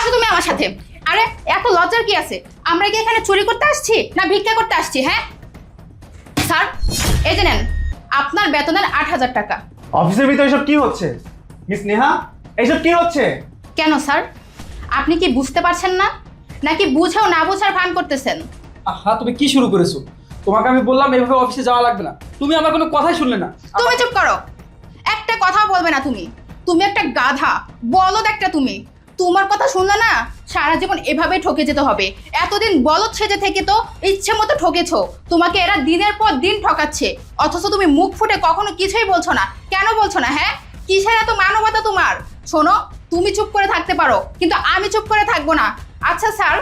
আসো তুমি আমার সাথে। আরে এত লজ্জার কি আছে? আমরা কি এখানে চুরি করতে আসছি না ভিক্ষা করতে আসছি? হ্যাঁ স্যার, এই যে নেন আপনার বেতনের ৮,০০০ টাকা। অফিসের ভিতরে এসব কি হচ্ছে মিস নেহা? এইসব কি হচ্ছে? কেন স্যার, আপনি কি বুঝতে পারছেন না, নাকি বুঝেও না বুঝার ভান করতেছেন? আহা, তুমি কি শুরু করেছো? তোমাকে আমি বললাম এইভাবে অফিসে যাওয়া লাগবে না, তুমি আমার কোনো কথাই শুনলে না। তুমি চুপ করো, একটা কথাও বলবে না তুমি। তুমি একটা গাধা, বলদ একটা তুমি। তোমার কথা শুনলে না সারা জীবন এভাবেই ঠকে যেতে হবে। এতদিন বলদ সেজে থেকে তো ইচ্ছে মতো ঠকেছো। তোমাকে এরা দিনের পর দিন ঠকাচ্ছে, অথচ তুমি মুখ ফুটে কখনো কিছুই বলছো না। কেন বলছো না? হ্যাঁ, কিসের এত মানবতা তোমার? শোনো, তুমি চুপ করে থাকতে পারো, কিন্তু আমি চুপ করে থাকবো না। আচ্ছা স্যার,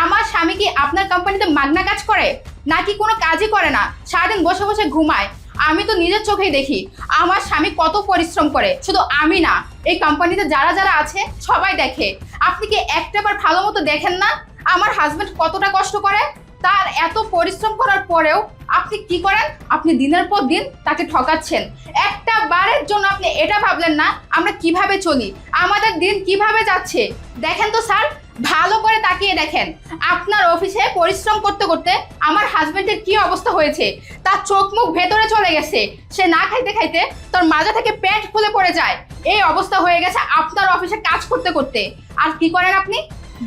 আমার স্বামী কি আপনার কোম্পানিতে মাগনা কাজ করে, নাকি কোনো কাজই করে না, সারাদিন বসে বসে ঘুমায়? আমি তো নিজের চোখেই দেখি আমার স্বামী কত পরিশ্রম করে। শুধু আমি না, এই কোম্পানিতে যারা যারা আছে সবাই দেখে। আপনি কি একটাবার ভালো মতো দেখেন না আমার হাজবেন্ড কতটা কষ্ট করে? তার এত পরিশ্রম করার পরেও আপনি কি করেন? আপনি দিনের পর দিন তাকে ঠকাচ্ছেন। একটা বারের জন্য আপনি এটা ভাবলেন না আমরা কিভাবে চলি, আমাদের দিন কিভাবে যাচ্ছে? দেখেন তো স্যার, ভালো করে তাকিয়ে দেখেন আপনার অফিসে পরিশ্রম করতে করতে আমার হাজবেন্ডের কি অবস্থা হয়েছে। তার চোখ মুখ ভেতরে চলে গেছে, সে না খাইতে খাইতে তার মাজা থেকে প্যান্ট খুলে পড়ে যায়। এই অবস্থা হয়ে গেছে আপনার অফিসে কাজ করতে করতে। আর কি করেন আপনি?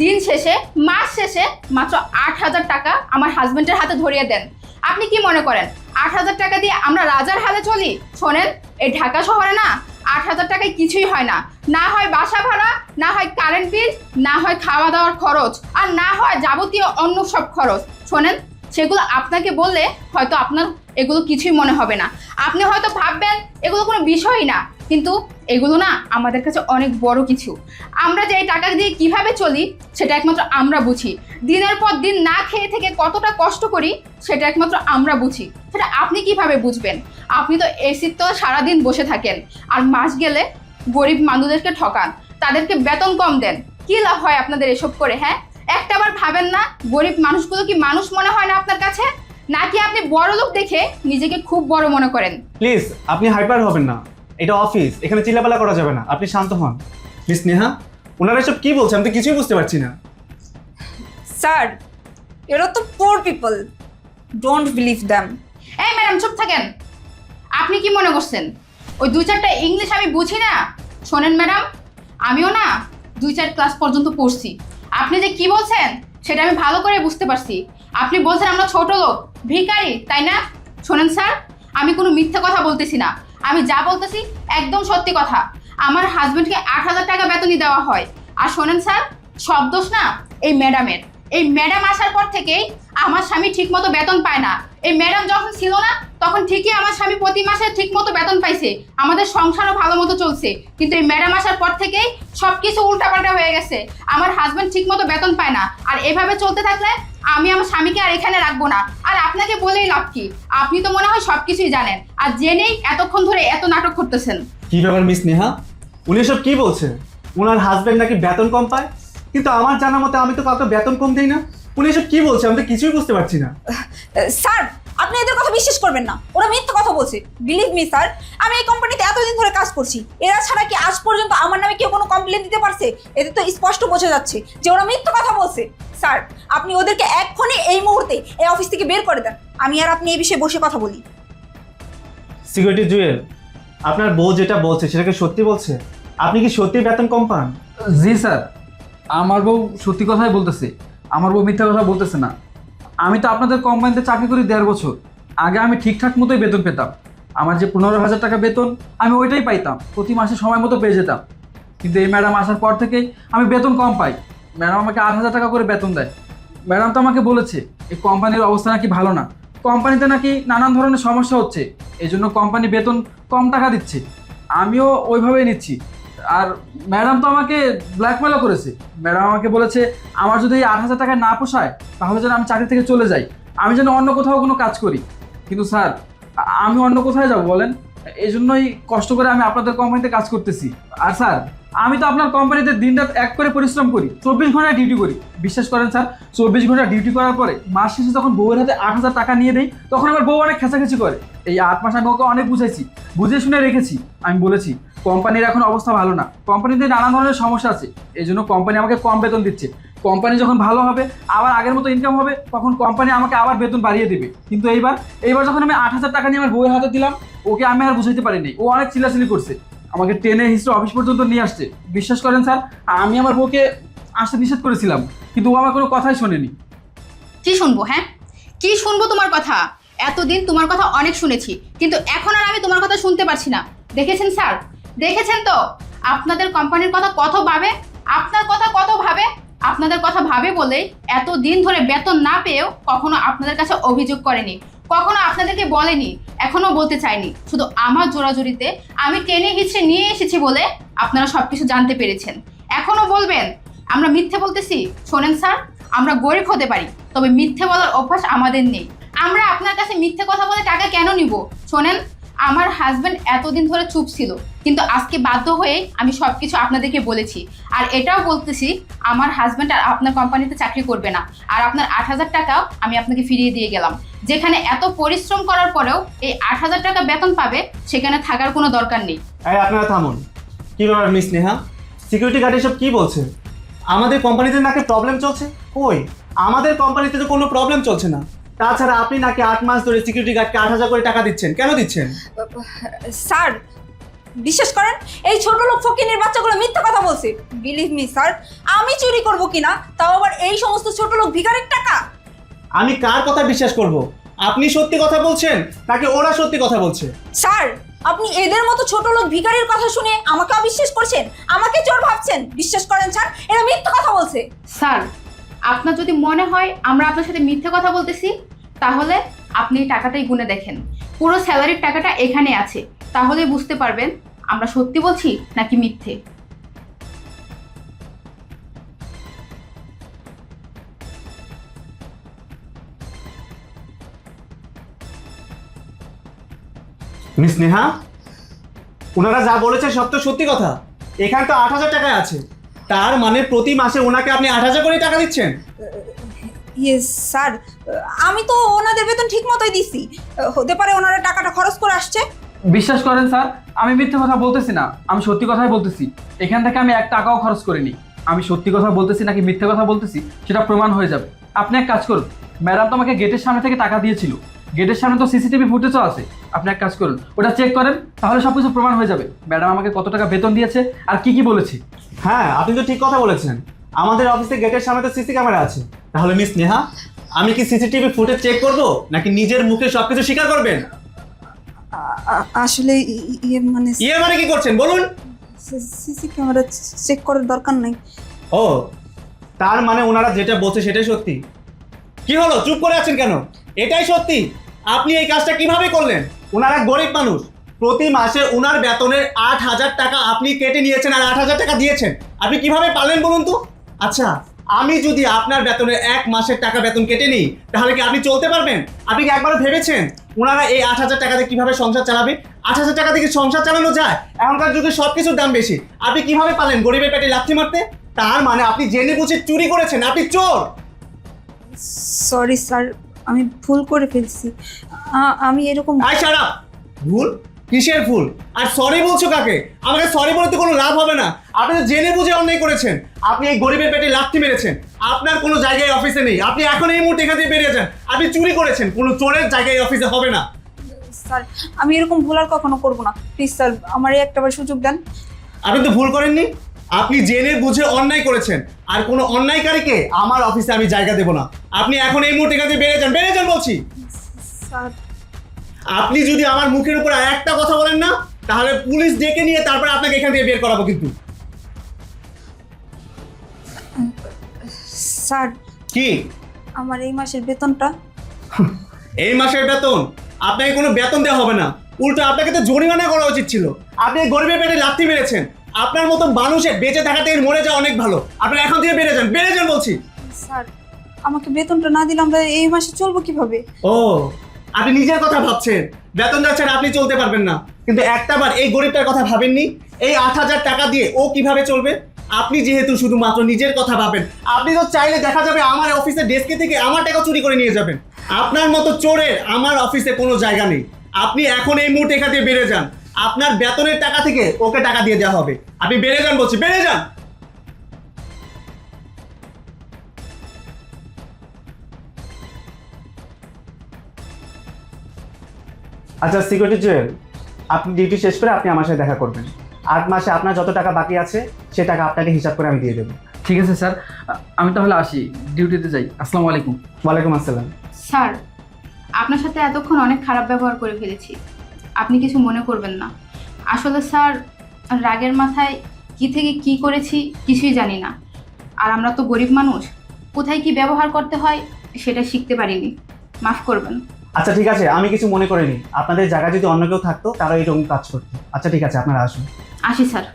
দিন শেষে, মাস শেষে মাত্র ৮,০০০ টাকা আমার হাজবেন্ডের হাতে ধরিয়ে দেন। আপনি কি মনে করেন ৮,০০০ টাকা দিয়ে আমরা রাজার হালে চলি? শোনেন, এই ঢাকা শহরে না ৮,০০০ টাকায় কিছুই হয় না। না হয় বাসা ভাড়া, না হয় কারেন্ট বিল, না হয় খাওয়া দাওয়ার খরচ, আর না হয় যাবতীয় অন্য সব খরচ। শোনেন, সেগুলো আপনাকে বললে হয়তো আপনার এগুলো কিছুই মনে হবে না। আপনি হয়তো ভাববেন এগুলো কোনো বিষয়ই না, কিন্তু এগুলো না আমাদের কাছে অনেক বড় কিছু। আমরা যে এই টাকা দিয়ে কিভাবে চলি সেটা একমাত্র আমরা বুঝি। দিনের পর দিন না খেয়ে থেকে কতটা কষ্ট করি সেটা একমাত্র আমরা বুঝি। সেটা আপনি কিভাবে বুঝবেন? আপনি তো এসির তো সারাদিন বসে থাকেন, আর মাস গেলে গরিব মানুষদেরকে ঠকান, তাদেরকে বেতন কম দেন। কি লাভ হয় আপনাদের এসব করে? হ্যাঁ, একটাবার ভাবেন না গরিব মানুষগুলো কি মানুষ মনে হয় না আপনার কাছে? নাকি আপনি বড় লোক দেখে নিজেকে খুব বড় মনে করেন? প্লিজ আপনি হাইপার হবেন না, এটা অফিস, এখানে চিল্লাপালা করা যাবে না। আপনি শান্ত হন। মিস নেহা, ওনারা এসব কি বলছে আমি তো কিছুই বুঝতে পারছি না। স্যার, এরা তো পোর পিপল, ডোন্ট বিলিভ দ্যাম। এই ম্যাডাম চুপ থাকেন। আপনি কি মনে করছেন ওই ২-৪টা ইংলিশ আমি বুঝি না? শোনেন ম্যাডাম, আমিও না ২-৪ ক্লাস পর্যন্ত পড়ছি। আপনি যে কি বলছেন সেটা আমি ভালো করে বুঝতে পারছি। আপনি বলছেন আমরা ছোট লোক, ভিখারি, তাই না? শোনেন স্যার, আমি কোনো মিথ্যা কথা বলতেছি না। আমি যা বলতেছি একদম সত্যি কথা। আমার হাজবেন্ডকে ৮,০০০ টাকা বেতনই দেওয়া হয়। আর শোনেন স্যার, সব দোষ না এই ম্যাডামের। এই ম্যাডাম আসার পর থেকেই আমার স্বামী ঠিকমতো বেতন পায় না। এই ম্যাডাম যখন ছিল না তখন ঠিকই আমার স্বামী প্রতি মাসে ঠিকমতো বেতন পাইছে, আমাদের সংসারও ভালো মতো চলছে। কিন্তু এই ম্যাডাম আসার পর থেকেই সব কিছু উল্টাপাল্টা হয়ে গেছে। আমার হাজবেন্ড ঠিকমতো বেতন পায় না, আর এভাবে চলতে থাকলে আমি আমার স্বামীকে আর এখানে রাখবো না। আর আপনাকে বলেই লাভ কি? আপনি তো মনে হয় সবকিছুই জানেন, আর জেনেই এতক্ষণ ধরে এত নাটক করতেছেন। কি ব্যাপার মিস নেহা, উনি এসব কি বলছে? ওনার হাজবেন্ড নাকি বেতন কম পায়, কিন্তু আমার জানা মতে আমি তো কাউকে বেতন কম দিই না। উনি এসব কি বলছে আমি তো কিছুই বুঝতে পারছি না। স্যার, আপনি এদের কথা বিশ্বাস করবেন না, ওরা মিথ্যা কথা বলছে। বিলিভ মি স্যার, আমি এই কোম্পানিতে এতদিন ধরে কাজ করছি। এরা ছাড়া কি আজ পর্যন্ত আমার নামে কেউ কোনো কমপ্লেন দিতে পারছে? এতে তো স্পষ্ট বোঝা যাচ্ছে যে ওরা মিথ্যা কথা বলছে। স্যার, আপনি ওদেরকে এক্ষুনি এই মুহূর্তে এই অফিস থেকে বের করে দেন। আমি আর আপনি এই বিষয়ে বসে কথা বলি। সিকিউরিটি জুয়েল, আপনার বউ যেটা বলছে সেটাকে সত্যি বলছে? আপনি কি সত্যি বেতন কম পান? জি স্যার, আমার বউ সত্যি কথাই বলতেছে, আমার বউ মিথ্যা কথা বলতেছে না। আমি তো আপনাদের কোম্পানিতে চাকরি করি ১.৫ বছর। আগে আমি ঠিকঠাক মতোই বেতন পেতাম। আমার যে ১৫,০০০ টাকা বেতন আমি ওইটাই পাইতাম, প্রতি মাসে সময় মতো পেয়ে যেতাম। কিন্তু এই ম্যাডাম আসার পর থেকেই আমি বেতন কম পাই। ম্যাডাম আমাকে ৮,০০০ টাকা করে বেতন দেয়। ম্যাডাম তো আমাকে বলেছে এই কোম্পানির অবস্থা নাকি ভালো না, কোম্পানিতে নাকি নানান ধরনের সমস্যা হচ্ছে, এই জন্য কোম্পানি বেতন কম টাকা দিচ্ছে। আমিও ওইভাবেই নিচ্ছি। আর ম্যাডাম তো আমাকে ব্ল্যাকমেলও করেছে। ম্যাডাম আমাকে বলেছে আমার যদি এই ৮,০০০ টাকা না পোষায় তাহলে যেন আমি চাকরি থেকে চলে যাই, আমি যেন অন্য কোথাও কোনো কাজ করি। কিন্তু স্যার, আমি অন্য কোথায় যাব বলেন? এই জন্যই কষ্ট করে আমি আপনাদের কোম্পানিতে কাজ করতেছি। আর স্যার, আমি তো আপনার কোম্পানিতে দিনরাত এক করে পরিশ্রম করি, ২৪ ঘন্টা ডিউটি করি। বিশ্বাস করেন স্যার, ২৪ ঘন্টা ডিউটি করার পরে মাস শেষে যখন বউয়ের হাতে ৮,০০০ টাকা নিয়ে দেই তখন আমার বউ অনেক খেঁচাখেঁচি করে। এই ৮ মাস আমি ওকে অনেক বুঝাইছি, বুঝে শুনে রেখেছি। আমি বলেছি কোম্পানির এখন অবস্থা ভালো না, কোম্পানিতে নানা ধরনের সমস্যা আছে, এই জন্য কোম্পানি আমাকে কম বেতন দিচ্ছে। কোম্পানি যখন ভালো হবে, আবার আগের মতো ইনকাম হবে, তখন কোম্পানি আমাকে আবার বেতন বাড়িয়ে দেবে। কিন্তু এইবার যখন আমি 8,000 টাকা নিয়ে আমার বউয়ের হাতে দিলাম, ওকে আমি আর বুঝাইতে পারিনি, ও অনেক চিল্লাচিল্লি করছে, আমাকে টেনে হিস্ট্রি অফিস পর্যন্ত নিয়ে আসছে। বিশ্বাস করেন স্যার, আমি আমার বউকে আসতে নিষেধ করেছিলাম, কিন্তু ও আমার কোনো কথাই শোনেনি। কি শুনবো? হ্যাঁ, কি শুনবো তোমার কথা? এতদিন তোমার কথা অনেক শুনেছি, কিন্তু এখন আর আমি তোমার কথা শুনতে পারছি না। দেখেছেন স্যার, দেখেছেন তো আপনাদের কোম্পানির কথা কত ভাবে, আপনার কথা কত ভাবে। আপনাদের কথা ভাবে বলেই এতদিন ধরে বেতন না পেয়েও কখনো আপনাদের কাছে অভিযোগ করেনি, কখনো আপনাদেরকে বলেনি, এখনো বলতে চাইনি। শুধু আমার জোরাজুরিতে আমি টেনে হিচড়ে নিয়ে এসেছি বলে আপনারা সবকিছু জানতে পেরেছেন। এখনো বলবেন আমরা মিথ্যে বলতেছি? শোনেন স্যার, আমরা গরিব হতে পারি, তবে মিথ্যে বলার অভ্যাস আমাদের নেই। আমরা আপনার কাছে মিথ্যে কথা বলে টাকা কেন নিব? শোনেন, আমার হাজবেন্ড এতদিন ধরে চুপ ছিল, কিন্তু আজকে বাধ্য হয়ে আমি সবকিছু আপনাদেরকে বলেছি। আর এটাও বলতেছি, আমার হাজবেন্ড আর আপনার কোম্পানিতে চাকরি করবে না, আর আপনার 8,000 টাকাও আমি আপনাকে ফিরিয়ে দিয়ে গেলাম। যেখানে এত পরিশ্রম করার পরেও এই 8,000 টাকা বেতন পাবে, সেখানে থাকার কোনো দরকার নেই। এই আপনারা থামুন। কি ব্যাপার মিস নেহা, সিকিউরিটি গার্ড এসব কি বলছে? আমাদের কোম্পানিতে নাকি প্রবলেম চলছে? কই, আমাদের কোম্পানিতে তো কোনো প্রবলেম চলছে না। তাছাড়া আপনি নাকি 8 মাস ধরে সিকিউরিটি গার্ডকে 8,000 করে টাকা দিচ্ছেন, কেন দিচ্ছেন? স্যার বিশ্বাস করেন, এই ছোট লোক ফকিনের বাচ্চাগুলো মিথ্যা কথা বলছে। বিলিভ মি স্যার, আমি চুরি করব কিনা, তাও আবার এই সমস্ত ছোট লোক ভিখারির টাকা। আমি কার কথা বিশ্বাস করব? আপনি সত্যি কথা বলছেন নাকি ওরা সত্যি কথা বলছে? স্যার, আপনি এদের মতো ছোট লোক ভিখারির কথা শুনে আমাকে অবিশ্বাস করছেন, আমাকে চোর ভাবছেন। বিশ্বাস করেন স্যার, এরা মিথ্যা কথা বলছে। স্যার, আপনার যদি মনে হয় আমরা আপনার সাথে মিথ্যে কথা বলতেছি, তাহলে আপনি এই টাকাটাই গুনে দেখেন। পুরো স্যালারির টাকাটা এখানে আছে, তাহলে বুঝতে পারবেন আমরা সত্যি বলছি নাকি মিথ্যে। মিস নেহা, ওনারা যা বলেছে সব তো সত্যি কথা। এখানে তো 8,000 টাকায় আছে, তার মানে প্রতি মাসে ওনাকে আপনি 8,000 করে টাকা দিচ্ছেন? ইয়েস স্যার, আমি তো ওনাদের বেতন ঠিক মতোই দিছি। হতে পারে ওনারা টাকাটা খরচ করে আসছে। বিশ্বাস করেন স্যার, আমি মিথ্যে কথা বলতেছি না, আমি সত্যি কথাই বলতেছি। এখান থেকে আমি 1 টাকাও খরচ করিনি। আমি সত্যি কথা বলতেছি নাকি মিথ্যে কথা বলতেছি সেটা প্রমাণ হয়ে যাবে। আপনি এক কাজ করুন, ম্যাডাম তো আমাকে গেটের সামনে থেকে টাকা দিয়েছিল, গেটের সামনে তো সিসিটিভি ফুটেজও আছে। আপনি এক কাজ করুন, ওটা চেক করেন, তাহলে সব কিছু প্রমাণ হয়ে যাবে ম্যাডাম আমাকে কত টাকা বেতন দিয়েছে আর কি কি বলেছে। হ্যাঁ, আপনি তো ঠিক কথা বলেছেন। আমাদের অফিসে গেটের সামনে তো সিসি ক্যামেরা আছে। তাহলে মিস নেহা, আমি কি সিসিটিভি ফুটেজ চেক করব নাকি নিজের মুখে সবকিছু স্বীকার করবেন? আসলে মানে ইয়ে মানে কি করছেন বলুন? সিসি ক্যামেরা চেক করার দরকার নাই। ও, তার মানে ওনারা যেটা বলছে সেটাই সত্যি। কি হলো, চুপ করে আছেন কেন? এটাই সত্যি। আপনি এই কাজটা কিভাবে করলেন? ওনারা গরিব মানুষ, প্রতি মাসে ওনার বেতনের 8,000 টাকা আপনি কেটে নিয়েছেন আর 8,000 টাকা দিয়েছেন। আপনি কিভাবে পারলেন বলুন তো? আচ্ছা, আমি যদি আপনার বেতনের 1 মাসের টাকা বেতন কেটে নিই, তাহলে কি আপনি চলতে পারবেন? আপনি কি একবারও ভেবেছেন ওনারা এই 8,000 টাকাতে কিভাবে সংসার চালাবে? 8,000 টাকা থেকে সংসার চালানো যায়? এখনকার যুগে সব কিছুর দাম বেশি। আপনি কিভাবে পারলেন গরিবের পেটে লাথি মারতে? তার মানে আপনি জেনে বুঝে চুরি করেছেন, আপনি চোর। সরি স্যার, আমি ভুল করে ফেলছি। আমি এরকম আই শাট আপ! ভুল? কিসের ভুল? আর সরি বলছো কাকে? আমাকে সরি বলে তো কোনো লাভ হবে না। আপনি তো জেনে বুঝে অন্যায় করেছেন। আপনি এই গরিবের পেটে লাথি মেরেছেন। আপনার কোনো জায়গায় অফিসে নেই। আপনি এখন এই মুহূর্তে এখান থেকে বেরিয়ে যান। আপনি চুরি করেছেন, কোনো চোরের জায়গায় অফিসে হবে না। স্যার, আমি এরকম ভুল আর কখনো করবো না। প্লিজ স্যার, আমার একটাবার সুযোগ দেন। আপনি তো ভুল করেননি, আপনি জেনে বুঝে অন্যায় করেছেন। আর কোনো অন্যায়কারীকে আমার অফিসে আমি জায়গা দেবো না। আপনি এখন এই মুহূর্তে এখান থেকে বেরিয়ে যান বলছি। স্যার, আপনি যদি আমার মুখের উপর আর একটা কথা বলেন না, তাহলে পুলিশ ডেকে নিয়ে তারপরে আপনাকে এখান থেকে বের করাবো কিন্তু। স্যার, কি? আমার এই মাসের বেতনটা। এই মাসের বেতন? আপনাকে কোনো বেতন দেওয়া হবে না, উল্টো আপনাকে তো জরিমানা করা উচিত ছিল। আপনি গরিবের পেটে লাথি মেরেছেন। আপনার মতো মানুষের বেঁচে থাকা থেকে মরে যাওয়া অনেক ভালো। আপনি এখন থেকে বেরিয়ে যান বলছি। স্যার, আমাকে বেতনটা না দিলে আমরা এই মাসে চলবো কিভাবে? ও, আপনি নিজের কথা ভাবছেন, বেতন যাচ্ছেন আপনি চলতে পারবেন না। কিন্তু একটাবার এই গরিবটার কথা ভাবেননি? এই 8,000 টাকা দিয়ে ও কিভাবে চলবে? আপনি যেহেতু শুধুমাত্র নিজের কথা ভাবেন, আপনি তো চাইলে দেখা যাবে আমার অফিসের ডেস্কে থেকে আমার টাকা চুরি করে নিয়ে যাবেন। আপনার মতো চোরের আমার অফিসে কোনো জায়গা নেই। আপনি এখন এই মুহূর্তে এখান থেকে বেরিয়ে যান। আপনার বেতনের টাকা থেকে ওকে টাকা দিয়ে দেওয়া হবে। আপনি বেড়ে যান বলছি, বেড়ে যান। আচ্ছা সিকিউরিটি জুয়েল, আপনি ডিউটি শেষ করে আপনি আমার সাথে দেখা করবেন। 8 মাসে আপনার যত টাকা বাকি আছে সে টাকা আপনাকে হিসাব করে আমি দিয়ে দেবো। ঠিক আছে স্যার, আমি তাহলে আসি, ডিউটিতে যাই। আসসালামু আলাইকুম। ওয়ালাইকুম আসসালাম। স্যার, আপনার সাথে এতক্ষণ অনেক খারাপ ব্যবহার করে ফেলেছি, আপনি কিছু মনে করবেন না। আসলে স্যার, রাগের মাথায় কি থেকে কি করেছি কিছুই জানি না। আর আমরা তো গরিব মানুষ, কোথায় কি ব্যবহার করতে হয় সেটা শিখতে পারিনি, মাফ করবেন। আচ্ছা ঠিক আছে, আমি কিছু মনে করিনি। আপনাদের জায়গায় যদি অন্য কেউ থাকতো তারা এরকম কাজ করতো। আচ্ছা ঠিক আছে, আপনারা আসুন। আসি স্যার।